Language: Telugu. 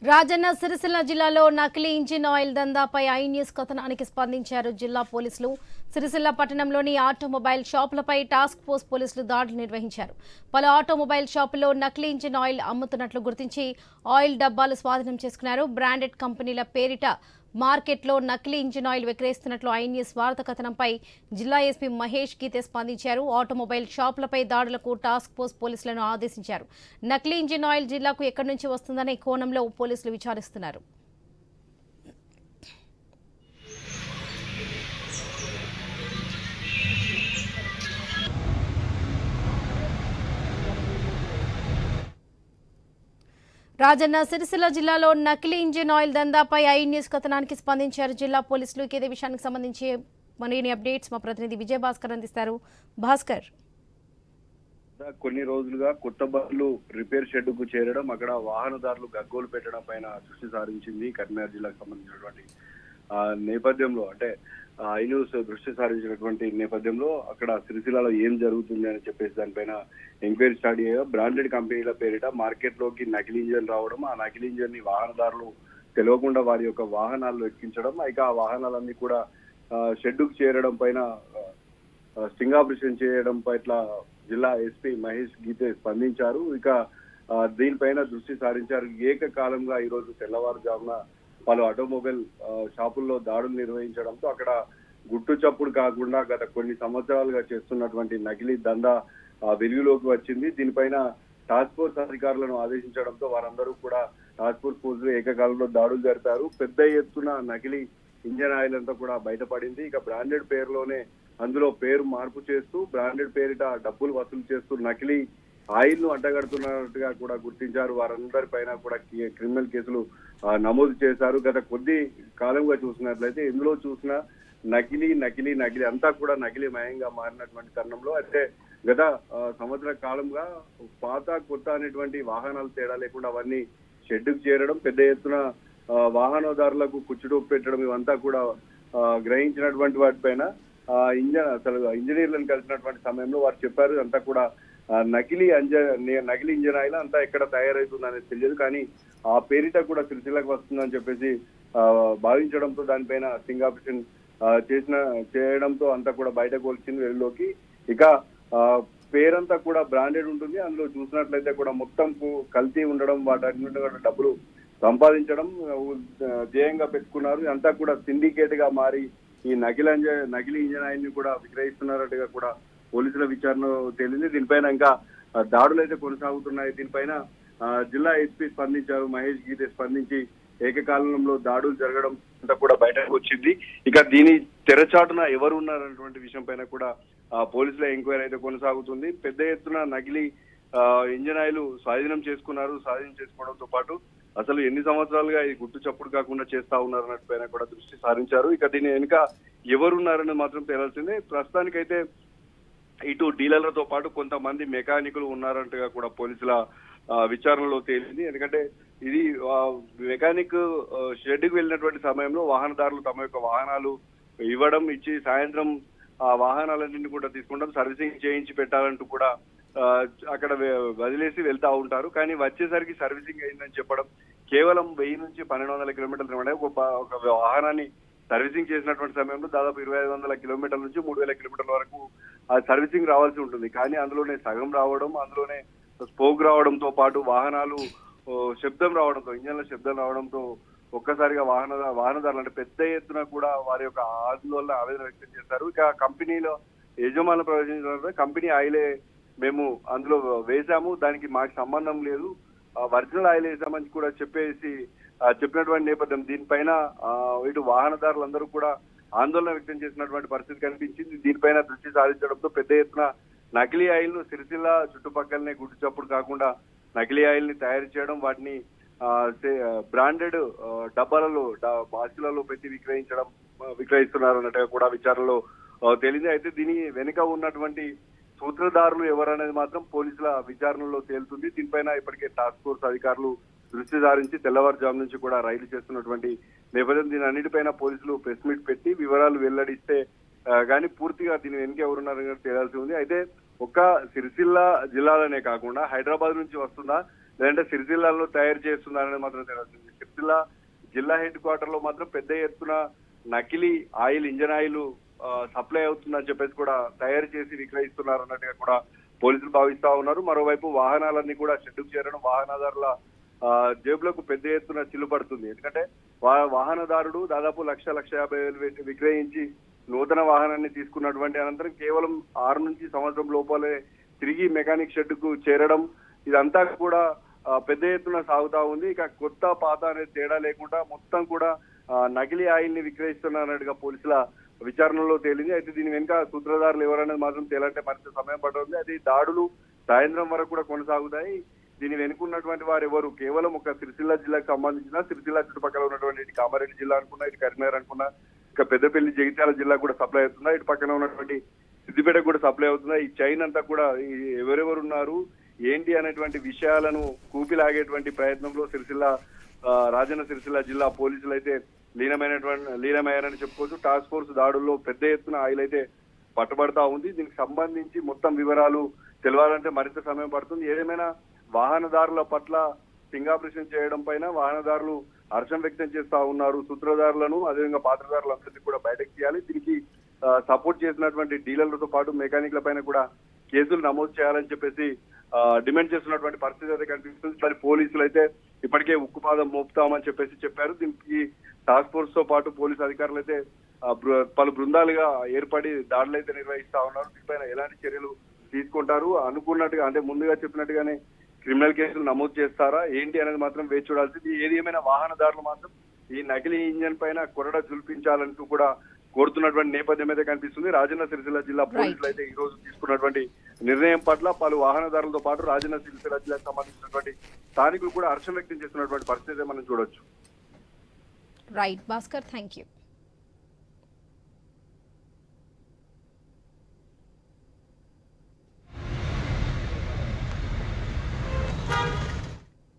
రాజన్న సిరిసిల్ల జిల్లాలో నకిలీ ఇంజిన్ ఆయిల్ దందాపై ఐ న్యూస్ కథనానికి స్పందించారు జిల్లా పోలీసులు. సిరిసిల్ల పట్టణంలోని ఆటోమొబైల్ షాపులపై టాస్క్ ఫోర్స్ పోలీసులు దాడులు నిర్వహించారు. పలు ఆటోమొబైల్ షాపుల్లో నకిలీ ఇంజిన్ ఆయిల్ అమ్ముతున్నట్లు గుర్తించి ఆయిల్ డబ్బాలు స్వాధీనం చేసుకున్నారు. బ్రాండెడ్ కంపెనీల పేరిట మార్కెట్లో నకిలీ ఇంజిన్ ఆయిల్ విక్రయిస్తున్నట్లు ఐ న్యూస్ వార్త కథనంపై జిల్లా ఎస్పీ మహేష్ గీతే స్పందించారు. ఆటోమొబైల్ షాపులపై దాడులకు టాస్క్ ఫోర్స్ పోలీసులను ఆదేశించారు. నకిలీ ఇంజిన్ ఆయిల్ జిల్లాకు ఎక్కడి నుంచి వస్తుందనే కోణంలో పోలీసులు విచారిస్తున్నారు. రాజన్న సిరిసిల్ల జిల్లాలో నకిలీ ఇంజిన్ ఆయిల్ దందాపై ఐ న్యూస్ కథనానికి స్పందించారు జిల్లా పోలీసులు. ఇదే విషయానికి సంబంధించి మరిన్ని అప్డేట్స్ మా ప్రతినిధి విజయ్ భాస్కర్ అందిస్తారు. భాస్కర్, కొన్ని రోజులుగా కొత్త బస్సులు రిపేర్ షెడ్ కు చేరడం, అక్కడ వాహనదారులు గగ్గోలు పెట్టడం పైన దృష్టి సారించింది కరీంనగర్ జిల్లాకు సంబంధించినటువంటి నేపథ్యంలో, అంటే ఐ న్యూస్ దృష్టి సారించినటువంటి నేపథ్యంలో అక్కడ సిరిసిల్లలో ఏం జరుగుతుంది అని చెప్పేసి దానిపైన ఎంక్వైరీ స్టార్ట్ చేయగా బ్రాండెడ్ కంపెనీల పేరిట మార్కెట్ లోకి నకిలీ ఇంజన్ రావడం, ఆ నకిలీ ఇంజన్ ని వాహనదారులు తెలియకుండా వారి యొక్క వాహనాల్లో ఎక్కించడం, ఇక ఆ వాహనాలన్నీ కూడా షెడ్డుకు చేరడం పైన స్టింగ్ ఆపరేషన్ చేయడం పట్ల జిల్లా ఎస్పీ మహేష్ గీతే స్పందించారు. ఇక దీనిపైన దృష్టి సారించారు. ఏకకాలంగా ఈ రోజు తెల్లవారుజామున పలు ఆటోమొబైల్ షాపుల్లో దాడులు నిర్వహించడంతో అక్కడ గుట్టు చప్పుడు కాకుండా గత కొన్ని సంవత్సరాలుగా చేస్తున్నటువంటి నకిలీ దందా వెలుగులోకి వచ్చింది. దీనిపైన టాస్క్ ఫోర్స్ అధికారులను ఆదేశించడంతో వారందరూ కూడా టాస్క్ ఫోర్స్ పోలీసులు ఏకకాలంలో దాడులు జరిపారు. పెద్ద ఎత్తున నకిలీ ఇంజన్ ఆయిల్ అంతా కూడా బయటపడింది. ఇక బ్రాండెడ్ పేరులోనే అందులో పేరు మార్పు చేస్తూ బ్రాండెడ్ పేరిట డబ్బులు వసూలు చేస్తూ నకిలీ ఆయిల్ ను అడ్డగడుతున్నట్టుగా కూడా గుర్తించారు. వారందరి పైన కూడా క్రిమినల్ కేసులు నమోదు చేశారు. గత కొద్ది కాలంగా చూసినట్లయితే ఇందులో చూసిన నకిలీ నకిలీ నకిలీ అంతా కూడా నకిలీ మయంగా మారినటువంటి తరుణంలో, అయితే గత సంవత్సర కాలంగా పాత కొత్త అనేటువంటి వాహనాలు తేడా లేకుండా అవన్నీ షెడ్డుకు చేరడం, పెద్ద ఎత్తున వాహనదారులకు కుచ్చుటోపు పెట్టడం, ఇవంతా కూడా గ్రహించినటువంటి వాటిపైన ఇంజనీర్లను కలిసినటువంటి సమయంలో వారు చెప్పారు అంతా కూడా నకిలీ ఇంజన్ ఆయిల్ అంతా ఎక్కడ తయారవుతుందనేది తెలియదు, కానీ ఆ పేరిట కూడా సిరిసిల్లకు వస్తుందని చెప్పేసి భావించడంతో దానిపైన స్టింగ్ ఆపరేషన్ చేయడంతో అంతా కూడా బయటకు వచ్చింది వెలుగులోకి. ఇక పేరంతా కూడా బ్రాండెడ్ ఉంటుంది. అందులో చూసినట్లయితే కూడా మొత్తం కల్తీ ఉండడం, వాటి డబ్బులు సంపాదించడం ధ్యేయంగా పెట్టుకున్నారు. అంతా కూడా సిండికేట్ గా మారి ఈ నకిలీ ఇంజన్ ఆయిల్ ని కూడా విక్రయిస్తున్నట్టుగా కూడా పోలీసుల విచారణ తేలింది. దీనిపైన ఇంకా దాడులు అయితే కొనసాగుతున్నాయి. దీనిపైన జిల్లా ఎస్పీ స్పందించారు. మహేష్ గీతే స్పందించి ఏకకాలంలో దాడులు జరగడం అంతా కూడా బయటకు వచ్చింది. ఇక దీని తెరచాటున ఎవరు ఉన్నారన్నటువంటి విషయం పైన కూడా పోలీసుల ఎంక్వైరీ అయితే కొనసాగుతుంది. పెద్ద ఎత్తున నకిలీ ఇంజన్ ఆయిల్ స్వాధీనం చేసుకున్నారు. స్వాధీనం చేసుకోవడంతో పాటు అసలు ఎన్ని సంవత్సరాలుగా ఈ గుట్టు చప్పుడు కాకుండా చేస్తా ఉన్నారన్నట్టు పైన కూడా దృష్టి సారించారు. ఇక దీని వెనుక ఎవరున్నారని మాత్రం తేలాల్సిందే. ప్రస్తుతానికైతే ఇటు డీలర్లతో పాటు కొంతమంది మెకానికులు ఉన్నారంటగా కూడా పోలీసుల విచారణలో తేలింది. ఎందుకంటే ఇది మెకానిక్ షెడ్కి వెళ్ళినటువంటి సమయంలో వాహనదారులు తమ యొక్క వాహనాలు ఇచ్చి సాయంత్రం ఆ వాహనాలన్నింటినీ కూడా తీసుకుంటాం, సర్వీసింగ్ చేయించి పెట్టాలంటూ కూడా అక్కడ వదిలేసి వెళ్తా ఉంటారు. కానీ వచ్చేసరికి సర్వీసింగ్ అయిందని చెప్పడం, కేవలం 1000 నుంచి 1200 కిలోమీటర్లు ఒక వాహనాన్ని సర్వీసింగ్ చేసినటువంటి సమయంలో దాదాపు 2500 కిలోమీటర్ల నుంచి 3000 కిలోమీటర్ల వరకు ఆ సర్వీసింగ్ రావాల్సి ఉంటుంది. కానీ అందులోనే సగం రావడం, అందులోనే స్పోక్ రావడంతో పాటు వాహనాలు శబ్దం రావడంతో, ఇంజన్ల శబ్దం రావడంతో ఒక్కసారిగా వాహనదారులు అంటే పెద్ద ఎత్తున కూడా వారి యొక్క ఆవేదన వ్యక్తం చేశారు. ఇక కంపెనీలో యజమానులు ప్రవేశించిన కంపెనీ ఆయిలే మేము అందులో వేసాము, దానికి మాకు సంబంధం లేదు, ఒరిజినల్ ఆయిల్ వేసామని కూడా చెప్పినటువంటి నేపథ్యం. దీనిపైన ఇటు వాహనదారులందరూ కూడా ఆందోళన వ్యక్తం చేసినటువంటి పరిస్థితి కనిపించింది. దీనిపైన దృష్టి సారించడంతో పెద్ద ఎత్తున నకిలీ ఆయిల్ ను సిరిసిల్ల చుట్టుపక్కలనే గుట్టు చప్పుడు కాకుండా నకిలీ ఆయిల్ ని తయారు చేయడం, వాటిని బ్రాండెడ్ డబ్బాలలో బాక్సులలో పెట్టి విక్రయిస్తున్నారు అన్నట్టుగా కూడా విచారణలో తేలింది. అయితే దీని వెనుక ఉన్నటువంటి సూత్రధారులు ఎవరనేది మాత్రం పోలీసుల విచారణలో తేలుతుంది. దీనిపైన ఇప్పటికే టాస్క్ ఫోర్స్ అధికారులు దృష్టి సారించి తెల్లవారుజాము నుంచి కూడా రైలు చేస్తున్నటువంటి నేపథ్యం. దీని అన్నిటిపైన పోలీసులు ప్రెస్ మీట్ పెట్టి వివరాలు వెల్లడిస్తే కానీ పూర్తిగా దీని వెనుక ఎవరున్నారని తేలాల్సి ఉంది. అయితే ఒక్క సిరిసిల్ల జిల్లాలోనే కాకుండా హైదరాబాద్ నుంచి వస్తుందా, లేదంటే సిరిసిల్లాలో తయారు చేస్తున్నారనేది మాత్రం తెలుస్తుంది. సిరిసిల్ల జిల్లా హెడ్ క్వార్టర్ లో మాత్రం పెద్ద ఎత్తున నకిలీ ఆయిల్, ఇంజన్ ఆయిల్ సప్లై అవుతుందని చెప్పేసి కూడా తయారు చేసి విక్రయిస్తున్నారు అన్నట్టుగా కూడా పోలీసులు భావిస్తా ఉన్నారు. మరోవైపు వాహనాలన్నీ కూడా షెడ్డుకు చేరడం వాహనదారుల జేబులకు పెద్ద ఎత్తున చిల్లుపడుతుంది. ఎందుకంటే వాహనదారుడు దాదాపు 1,50,000 విక్రయించి నూతన వాహనాన్ని తీసుకున్నటువంటి అనంతరం కేవలం 6 నుంచి సంవత్సరం లోపలే తిరిగి మెకానిక్ షెడ్కు చేరడం, ఇదంతా కూడా పెద్ద ఎత్తున సాగుతా ఉంది. ఇక కొత్త పాత అనేది తేడా లేకుండా మొత్తం కూడా నకిలీ ఆయిల్ ని విక్రయిస్తున్నట్టుగా పోలీసుల విచారణలో తేలింది. అయితే దీని వెనుక సూత్రధారులు ఎవరనేది మాత్రం తేలంటే మరింత సమయం పడుతుంది. అది దాడులు సాయంత్రం వరకు కూడా కొనసాగుతాయి. దీని వెనుకున్నటువంటి వారు ఎవరు? కేవలం ఒక సిరిసిల్ల జిల్లాకు సంబంధించిన సిరిసిల్ల చుట్టుపక్కల ఉన్నటువంటి ఇటు కామారెడ్డి జిల్లా అనుకున్నా, ఇటు కరీంనగర్ అనుకున్నా, ఇక పెద్దపల్లి, జగిత్యాల జిల్లా కూడా సప్లై అవుతుందా, ఇటు పక్కన ఉన్నటువంటి సిద్దిపేట కూడా సప్లై అవుతుందా? ఈ చైన్ అంతా కూడా ఎవరెవరు ఉన్నారు ఏంటి అనేటువంటి విషయాలను కూపిలాగేటువంటి ప్రయత్నంలో రాజన్న సిరిసిల్ల జిల్లా పోలీసులు అయితే లీనమయ్యారని చెప్పుకోవచ్చు. టాస్క్ ఫోర్స్ దాడుల్లో పెద్ద ఎత్తున ఆయిల్ అయితే పట్టుబడతా ఉంది. దీనికి సంబంధించి మొత్తం వివరాలు తెలవాలంటే మరింత సమయం పడుతుంది. ఏదేమైనా వాహనదారుల పట్ల స్టింగ్ ఆపరేషన్ చేయడం పైన వాహనదారులు హర్షం వ్యక్తం చేస్తా ఉన్నారు. సూత్రధారులను అదేవిధంగా పాత్రధారులందరినీ కూడా బయటకు తీయాలి. దీనికి సపోర్ట్ చేసినటువంటి డీలర్లతో పాటు మెకానిక్ల పైన కూడా కేసులు నమోదు చేయాలని చెప్పేసి డిమాండ్ చేస్తున్నటువంటి పరిస్థితి అయితే కనిపిస్తుంది. మరి పోలీసులు అయితే ఇప్పటికే ఉక్కుపాదం మోపుతామని చెప్పేసి చెప్పారు. దీనికి టాస్క్ ఫోర్స్ తో పాటు పోలీసు అధికారులు అయితే పలు బృందాలుగా ఏర్పడి దాడులు అయితే నిర్వహిస్తా ఉన్నారు. దీనిపైన ఎలాంటి చర్యలు తీసుకుంటారు అనుకున్నట్టుగా, అంటే ముందుగా చెప్పినట్టుగానే క్రిమినల్ కేసులు నమోదు చేస్తారా ఏంటి అనేది మాత్రం వేచి చూడాల్సింది. ఏది ఏమైనా వాహనదారులు మాత్రం ఈ నకిలీ ఇంజన్ పైన కొరడ జుల్పించాలంటూ కూడా కోరుతున్నటువంటి నేపథ్యం అయితే కనిపిస్తుంది. రాజన్న సిరిసిల్ల జిల్లా పోలీసులు అయితే ఈ రోజు తీసుకున్నటువంటి నిర్ణయం పట్ల పలు వాహనదారులతో పాటు రాజన్న సిరిసిల్ల జిల్లాకు సంబంధించినటువంటి స్థానికులు కూడా హర్షం వ్యక్తం చేస్తున్నటువంటి పరిస్థితి మనం చూడొచ్చు. Right Bhaskar, thank you.